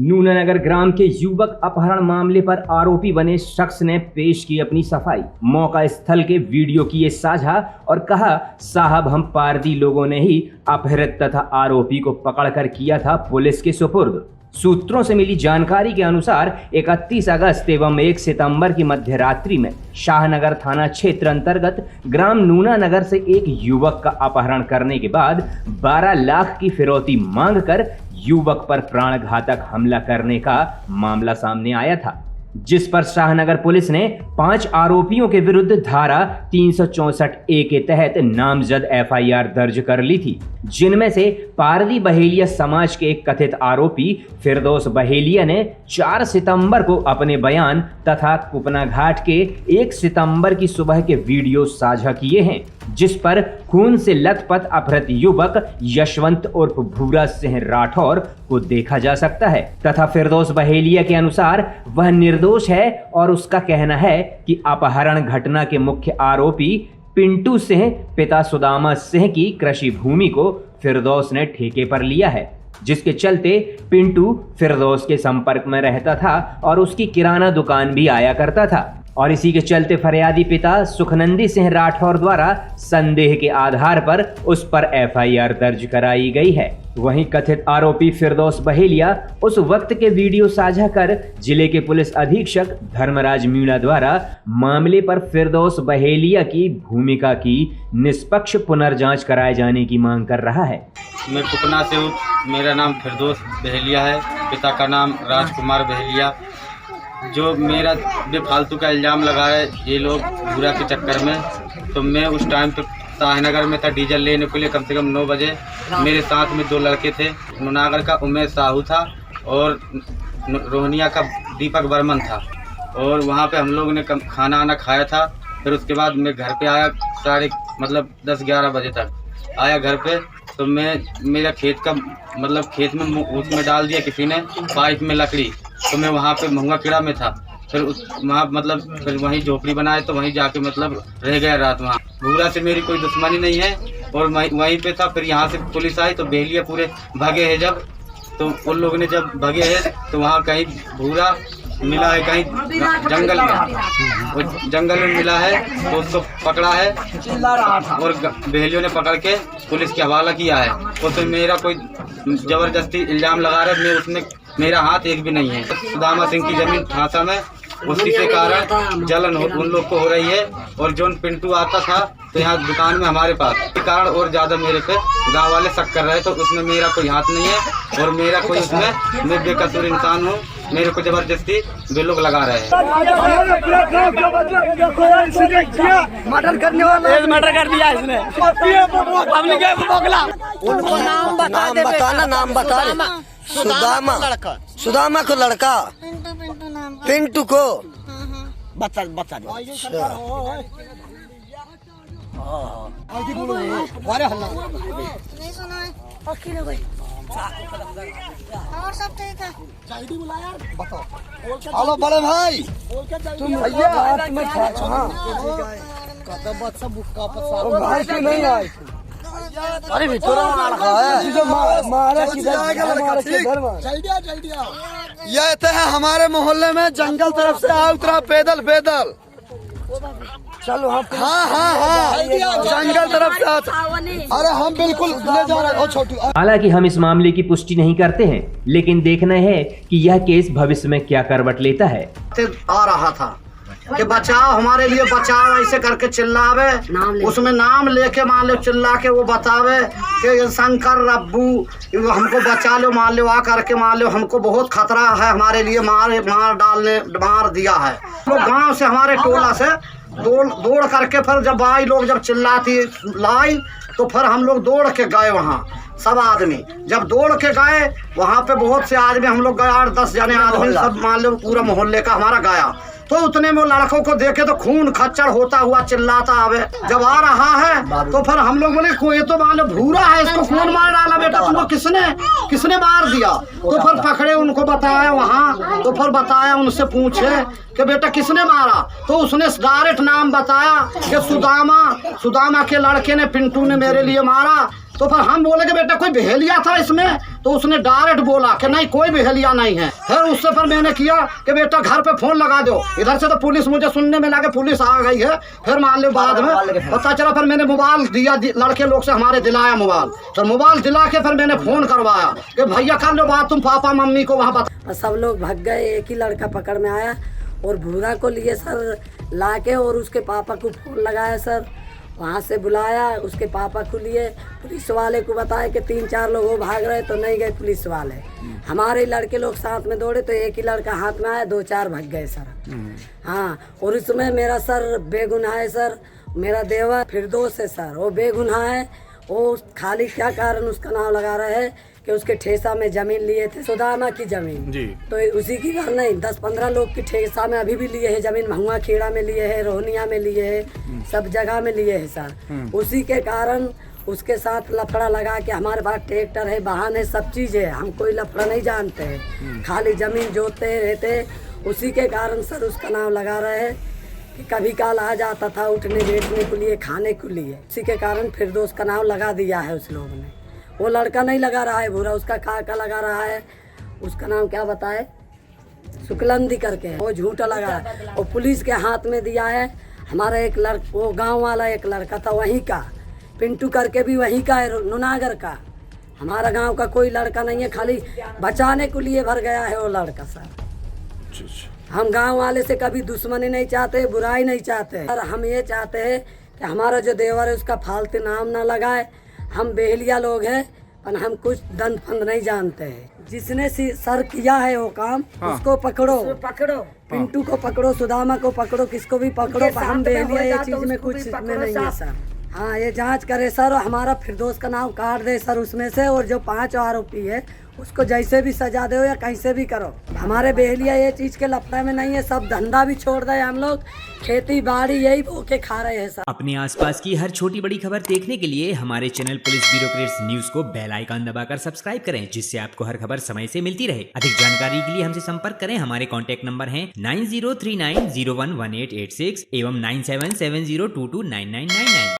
नूनानगर ग्राम के युवक अपहरण मामले पर आरोपी बने शख्स ने पेश की अपनी सफाई। मौका स्थल के वीडियो किए साझा और कहा, साहब हम पारदी लोगों ने ही अपहृत तथा आरोपी को पकड़कर किया था पुलिस के सुपुर्द। सूत्रों से मिली जानकारी के अनुसार 31 अगस्त एवं 1 सितंबर की मध्यरात्रि में शाहनगर थाना क्षेत्र अंतर्गत ग्राम नूनानगर से एक युवक का अपहरण करने के बाद 12 लाख की फिरौती मांगकर युवक पर प्राणघातक हमला करने का मामला सामने आया था, जिस पर शाहनगर पुलिस ने 5 आरोपियों के विरुद्ध धारा 364A के तहत नामजद FIR दर्ज कर ली थी, जिनमें से पारदी बहेलिया समाज के एक कथित आरोपी फिरदौस बहेलिया ने 4 सितंबर को अपने बयान तथा कुपना घाट के 1 सितंबर की सुबह के वीडियो साझा किए हैं, जिस पर खून से लथपथ अपहृत युवक यशवंत उर्फ भूरा सिंह राठौर को देखा जा सकता है तथा फिरदौस बहेलिया के अनुसार वह निर्दोष है और उसका कहना है कि अपहरण घटना के मुख्य आरोपी पिंटू सिंह पिता सुदामा सिंह की कृषि भूमि को फिरदौस ने ठेके पर लिया है, जिसके चलते पिंटू फिरदौस के संपर्क में रहता था और उसकी किराना दुकान भी आया करता था और इसी के चलते फरियादी पिता सुखनंदी सिंह राठौर द्वारा संदेह के आधार पर उस पर FIR दर्ज कराई गई है। वहीं कथित आरोपी फिरदौस बहेलिया उस वक्त के वीडियो साझा कर जिले के पुलिस अधीक्षक धर्मराज मीणा द्वारा मामले पर फिरदौस बहेलिया की भूमिका की निष्पक्ष पुनर्जांच कराए जाने की मांग कर रहा है। मैं कुपना से हूँ, मेरा नाम फिरदौस बहेलिया है, पिता का नाम राजकुमार बहेलिया। जो मेरा बेफालतू का इल्ज़ाम लगा है ये लोग भूरा के चक्कर में, तो मैं उस टाइम पे शाहनगर में था डीजल लेने के लिए। कम से कम 9 बजे मेरे साथ में 2 लड़के थे। नूनानगर का उमेश साहू था और रोहनिया का दीपक बर्मन था और वहाँ पे हम लोग ने खाना आना खाया था। फिर उसके बाद मैं घर पे आया 10-11 बजे तक आया घर पे, तो मेरा खेत का खेत में उसमें डाल दिया किसी ने पाइप में लकड़ी, तो मैं वहाँ पे महुआ कीड़ा में था। फिर फिर वहीं झोपड़ी बनाए तो वहीं जाके रह गया रात वहाँ। भूरा से मेरी कोई दुश्मनी नहीं है और वहीं पे था। फिर यहाँ से पुलिस आई तो बहेलिया पूरे भागे है। जब तो उन लोगों ने जब भागे है तो वहाँ कहीं भूरा मिला है, कहीं जंगल में, वो जंगल में मिला है तो उसको पकड़ा है और बहेलियों ने पकड़ के पुलिस के हवाला किया है। उसमें मेरा कोई जबरदस्ती इल्ज़ाम लगा रहा है, मैं उसमें मेरा हाथ एक भी नहीं है। सुदामा सिंह की जमीन ठासा में, उसी के कारण जलन उन लोग को हो रही है। और जो पिंटू आता था तो यहाँ दुकान में हमारे पास के कारण और ज़्यादा मेरे पे गाँव वाले शक कर रहे हैं। तो उसमें मेरा कोई हाथ नहीं है और मेरा कोई उसमें मैं बेकसूर इंसान हूँ। मेरे को जबरदस्ती वे लोग लगा रहे हैं। मर्डर करने वाला मर्डर कर दिया इसने। उनको नाम बताना, नाम बता। सुदामा को लड़का, पिंटू को बता और सब ठीक है। हेलो बड़े भाई, तुम नहीं आए। अरे ये तो है हमारे मोहल्ले में जंगल तरफ से आओ, उतरा पैदल चलो हम हाँ जंगल तरफ से अरे हम बिल्कुल ले जा रहे हैं। छोटू, हालांकि हम इस मामले की पुष्टि नहीं करते हैं, लेकिन देखना है कि यह केस भविष्य में क्या करवट लेता है। आ रहा था कि बचाओ, हमारे लिए बचाओ, ऐसे करके चिल्लावे, उसमें नाम लेके मान लो चिल्ला के वो बतावे कि शंकर रब्बू हमको बचा लो, मान लो आ करके मान लो हमको बहुत खतरा है, हमारे लिए मार दिया है। लोग गांव से हमारे टोला से दौड़ करके फिर जब भाई लोग जब चिल्लाती लाई तो फिर हम लोग दौड़ के गए वहाँ। सब आदमी जब दौड़ के गए वहाँ पे बहुत से आदमी हम लोग गए, 8-10 जने आदमी सब मान लो पूरा मोहल्ले का हमारा गया। तो उतने में लड़कों को देखे तो खून खच्चर होता हुआ चिल्लाता आवे। जब आ रहा है तो फिर हम लोग बोले कोई तो मान लो भूरा है, इसको कौन मार डाला बेटा, तुमको किसने मार दिया। तो फिर पकड़े, उनको बताया वहाँ, तो फिर बताया, उनसे पूछे कि बेटा किसने मारा, तो उसने डायरेक्ट नाम बताया कि सुदामा के लड़के ने, पिंटू ने मेरे लिए मारा। तो फिर हम बोले कि बेटा कोई बहेलिया था इसमें, तो उसने डायरेक्ट बोला कि नहीं कोई बहेलिया नहीं है। फिर उससे फिर मैंने किया कि बेटा घर पे फोन लगा दो। इधर से तो पुलिस, मुझे सुनने में लगा पुलिस आ गई है। फिर मान लो बाद में पता चला, फिर मैंने मोबाइल दिया, लड़के लोग से हमारे दिलाया मोबाइल। फिर मोबाइल दिला के फिर मैंने फोन करवाया कि भैया कर लो बात, तुम पापा मम्मी को वहाँ बता। सब लोग भाग गए, एक ही लड़का पकड़ में आया और भूरा को लिए सर लाके, और उसके पापा को फोन लगाया सर, वहाँ से बुलाया, उसके पापा को लिए, पुलिस वाले को बताया कि 3-4 लोग वो भाग रहे, तो नहीं गए पुलिस वाले। हमारे लड़के लोग साथ में दौड़े तो एक ही लड़का हाथ में आया, 2-4 भाग गए सर। हाँ, और इसमें मेरा सर बेगुनाह है सर, मेरा देवर फिरदौस है सर, वो बेगुनाह है। वो खाली क्या कारण उसका नाम लगा रहे हैं कि उसके ठेसा में जमीन लिए थे, सुदामा की जमीन जी, तो उसी की घर नहीं, 10-15 लोग की ठेसा में अभी भी लिए है जमीन, महुआ खेड़ा में लिए है, रोहनिया में लिए है, सब जगह में लिए है सर। उसी के कारण उसके साथ लफड़ा लगा के, हमारे पास ट्रैक्टर है, वाहन है, सब चीज़ है, हम कोई लफड़ा नहीं जानते हैं, खाली जमीन जोतते रहते। उसी के कारण सर उसका नाम लगा रहे हैं कि कभी काल आ जाता था उठने बैठने के लिए, खाने के लिए। उसी के कारण फिरदौस का नाम लगा दिया है उस लोगों ने। वो लड़का नहीं लगा रहा है भूरा, उसका काका लगा रहा है, उसका नाम क्या बताए, शुक्लंदी करके, वो झूठा लगा है। और पुलिस के हाथ में दिया है। हमारा एक लड़का, वो गांव वाला एक लड़का था वहीं का, पिंटू करके भी वहीं का है, नुनागर का। हमारा गांव का कोई लड़का नहीं है, खाली बचाने के लिए भर गया है वो लड़का सर। हम गांव वाले से कभी दुश्मनी नहीं चाहते, बुराई नहीं चाहते सर। हम ये चाहते हैं कि हमारा जो देवर है उसका फालतू नाम ना लगाए। हम बेहलिया लोग हैं, पर हम कुछ दंड फंद नहीं जानते हैं। जिसने सर किया है वो काम, उसको पकड़ो, पिंटू को पकड़ो, सुदामा को पकड़ो, किसको भी पकड़ो, पर हम बेहलिया ये चीज में कुछ में नहीं है सर। हाँ, ये जांच करे सर, हमारा फिरदौस का नाम काट दे सर उसमें से, और जो 5 आरोपी है उसको जैसे भी सजा दो या कैसे भी करो। हमारे बेहलिया ये चीज के लफड़े में नहीं है, सब धंधा भी छोड़ दे, हम लोग खेती बाड़ी यही होके खा रहे हैं सर। अपने आसपास की हर छोटी बड़ी खबर देखने के लिए हमारे चैनल पुलिस ब्यूरोक्रेट्स न्यूज को बेल आइकन दबाकर सब्सक्राइब करें, जिससे आपको हर खबर समय से मिलती रहे। अधिक जानकारी के लिए हमसे संपर्क करें। हमारे कॉन्टैक्ट नंबर है 9039011886 एवं 9770229999।